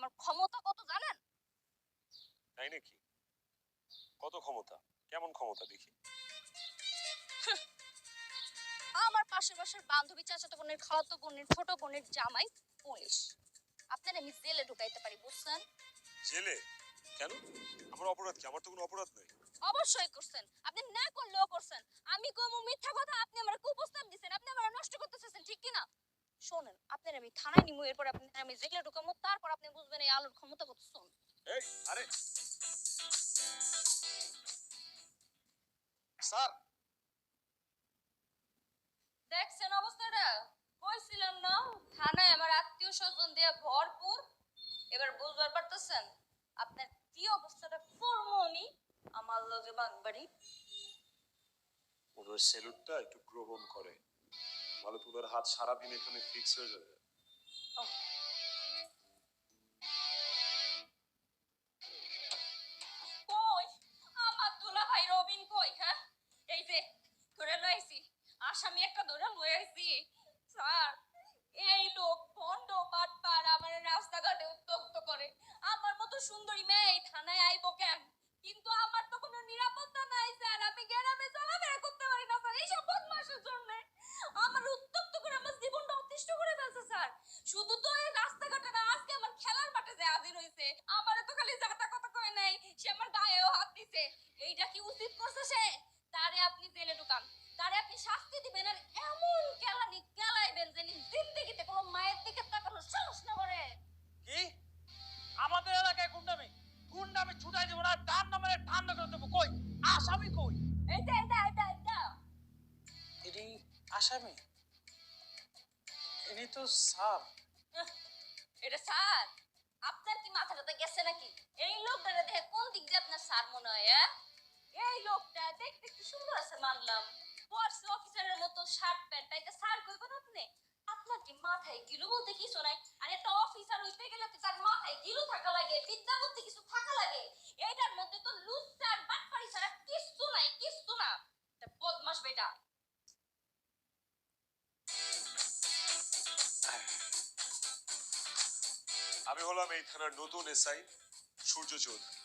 আমার ক্ষমতা কত জানেন? তাই নাকি? কত ক্ষমতা? কেমন ক্ষমতা দেখি? আমার পাশের বাসার বান্ধবী, চাচাতো বোনের, খালাতো বোনের, ছোট বোনের জামাই পুলিশ। আপনার আমি জেলে ঢুকাইতে পারি, বুঝছেন? জেলে? কেন? আমার অপরাধ কি? আমার তো কোনো অপরাধ নাই। অবশ্যই করছেন, আপনি না করলেও করছেন। আমি কমু মিথ্যা কথা, আপনি আমার কুপ্রস্তাব দিছেন, আপনি আমার নষ্ট করতে চাচ্ছেন, ঠিক কি না? শোনেন, আপনার আমি থানায় নিমু, এরপর আপনার আমি জেলে ঢুকামু, তারপর আপনি বুঝবেন এই আলোর ক্ষমতা কত। শোন, এই আরে স্যার, দেখছেন অবস্থাটা? কইছিলাম না থানায় আমার আত্মীয় স্বজন দিয়ে ভরপুর। এবার বুঝবার পারতেছেন আপনার কি অবস্থাটা করবো আমি আমার লগে বাগবাড়ি। ওর সেলুটটা একটু গ্রহণ করে, তাহলে তোদের হাত সারাদিন এখানে ফিক্স হয়ে যাবে। কই আমার দুলা ভাই রবিন কই? হ্যাঁ, এই যে ধরে লইছি, আসামি একটা ধরে লই আইছি। স্যার, এই লোক ভণ্ড বাটপার আমার রাস্তাঘাটে উত্ত্যক্ত করে। আমার মতো সুন্দরী মেয়ে এই থানায় আইবো কেন? কিন্তু আমার তো কোনো নিরাপত্তা নাই স্যার, আমি গ্রামে চলাফেরা করতে পারি না স্যার, এইসব বদমাশের জন্য আমার উত্ত্যক্ত করে আমার জীবনটা অতিষ্ঠ করে ফেলছে স্যার। শুধু তো এই রাস্তাঘাটে না, আজকে আমার খেলার মাঠে যে হাজির হইছে, আমারে তো খালি যাতা কথা কয় নাই, সে আমার গায়েও হাত দিছে। এইটা কি উচিত করছে সে? তারে আপনি জেলে ঢুকান, তারে আপনি শাস্তি দিবেন, আর এমন কেলানি কেলাইবেন যে জিন্দেগিতে কোনো মায়ের দিকে তাকানোর সাহস না করে। কি আমাদের এলাকায় গুন্ডামি? গুন্ডামি ছুটাই দেবো না, ডান নামের ঠান্ডা করে দেবো। কই আসামি কই? এটা এটি আসামি? ইনি তো স্যার। এটা স্যার? আপনার কি মাথাটাতে গেছে নাকি? এই লোকটা দেখে কোন দিক দিয়ে আপনার স্যার মনে হয়? এই লোকটা দেখতে একটু সুন্দর আছে মানলাম, ফোর্স অফিসারের মতো শার্ট প্যান্ট, এটা স্যার কইবেন আপনি? আপনার কি মাথায় গিলু বলতে কিছু নাই? আর একটা অফিসার হইতে গেলে তো তার মাথায় গিলু থাকা লাগে, বিদ্যা বুদ্ধি কিছু থাকা লাগে। এইটার মধ্যে তো লুচ্চার বাটপারি ছাড়া কিচ্ছু নাই, কিচ্ছু না। এটা বদমাশ বেটা। আমি হলাম এই থানার নতুন এসআই সূর্য চৌধুরী।